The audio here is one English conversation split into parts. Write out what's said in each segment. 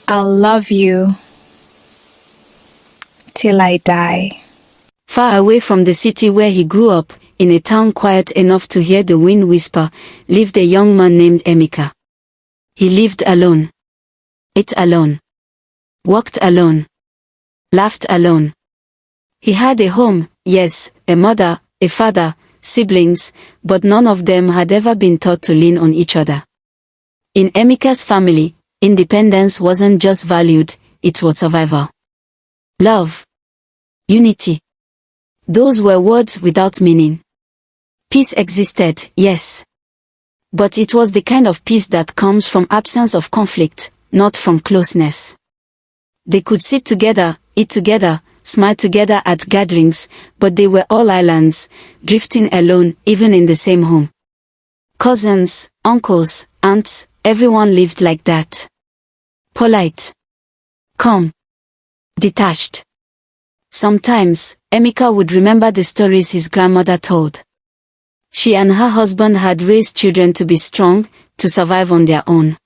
I'll love you till I die. Far away from the city where he grew up, in a town quiet enough to hear the wind whisper, lived a young man named Emeka. He lived alone, ate alone, walked alone, laughed alone. He had a home, yes, a mother, a father, siblings, but none of them had ever been taught to lean on each other. In Emeka's family, independence wasn't just valued, it was survival. Love. Unity. Those were words without meaning. Peace existed, yes. But it was the kind of peace that comes from absence of conflict, not from closeness. They could sit together, eat together, smile together at gatherings, but they were all islands, drifting alone, even in the same home. Cousins, uncles, aunts, everyone lived like that. Polite. Calm. Detached. Sometimes, Emeka would remember the stories his grandmother told. She and her husband had raised children to be strong, to survive on their own.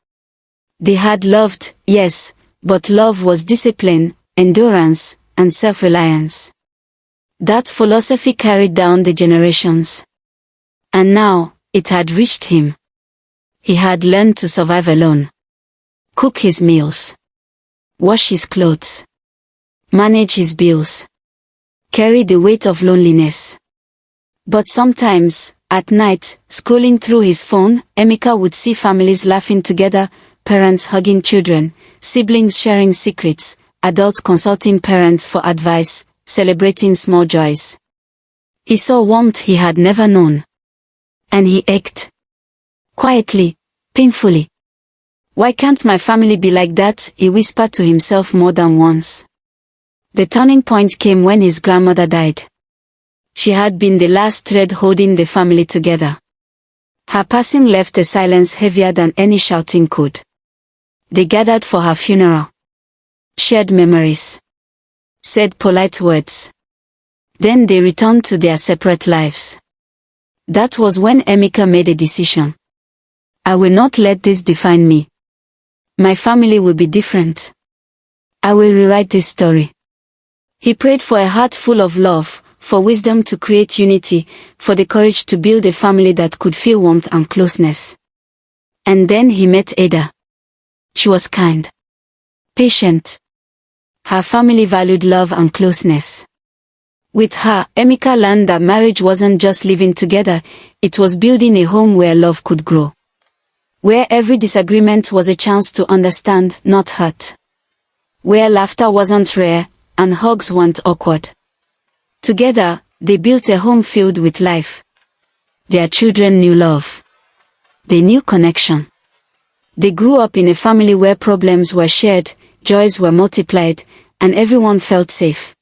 They had loved, yes, but love was discipline, endurance, and self-reliance. That philosophy carried down the generations. And now, it had reached him. He had learned to survive alone. Cook his meals. Wash his clothes. Manage his bills. Carry the weight of loneliness. But sometimes, at night, scrolling through his phone, Emeka would see families laughing together, parents hugging children, siblings sharing secrets, adults consulting parents for advice, celebrating small joys. He saw warmth he had never known. And he ached. Quietly, painfully. Why can't my family be like that? He whispered to himself more than once. The turning point came when his grandmother died. She had been the last thread holding the family together. Her passing left a silence heavier than any shouting could. They gathered for her funeral. Shared memories. Said polite words. Then they returned to their separate lives. That was when Emeka made a decision. I will not let this define me. My family will be different. I will rewrite this story. He prayed for a heart full of love, for wisdom to create unity, for the courage to build a family that could feel warmth and closeness. And then he met Ada. She was kind. Patient. Her family valued love and closeness. With her, Emeka learned that marriage wasn't just living together, it was building a home where love could grow. Where every disagreement was a chance to understand, not hurt. Where laughter wasn't rare, and hugs weren't awkward. Together, they built a home filled with life. Their children knew love. They knew connection. They grew up in a family where problems were shared, joys were multiplied, and everyone felt safe.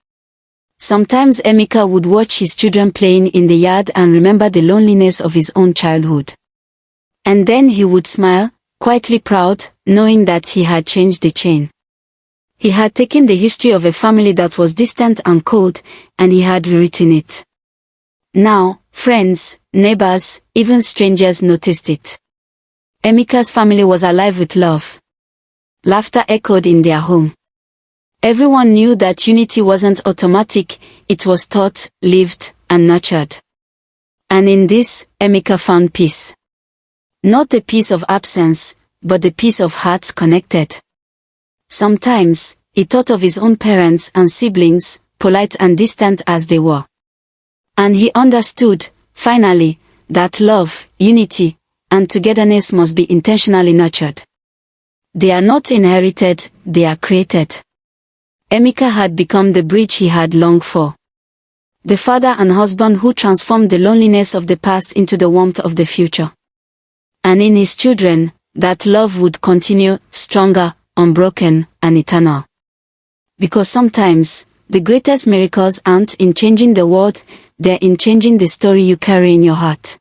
Sometimes Emeka would watch his children playing in the yard and remember the loneliness of his own childhood. And then he would smile, quietly proud, knowing that he had changed the chain. He had taken the history of a family that was distant and cold, and he had rewritten it. Now, friends, neighbors, even strangers noticed it. Emeka's family was alive with love. Laughter echoed in their home. Everyone knew that unity wasn't automatic, it was taught, lived, and nurtured. And in this, Emeka found peace. Not the peace of absence, but the peace of hearts connected. Sometimes, he thought of his own parents and siblings, polite and distant as they were. And he understood, finally, that love, unity, and togetherness must be intentionally nurtured. They are not inherited, they are created. Emeka had become the bridge he had longed for. The father and husband who transformed the loneliness of the past into the warmth of the future. And in his children, that love would continue, stronger, unbroken, and eternal. Because sometimes, the greatest miracles aren't in changing the world, they're in changing the story you carry in your heart.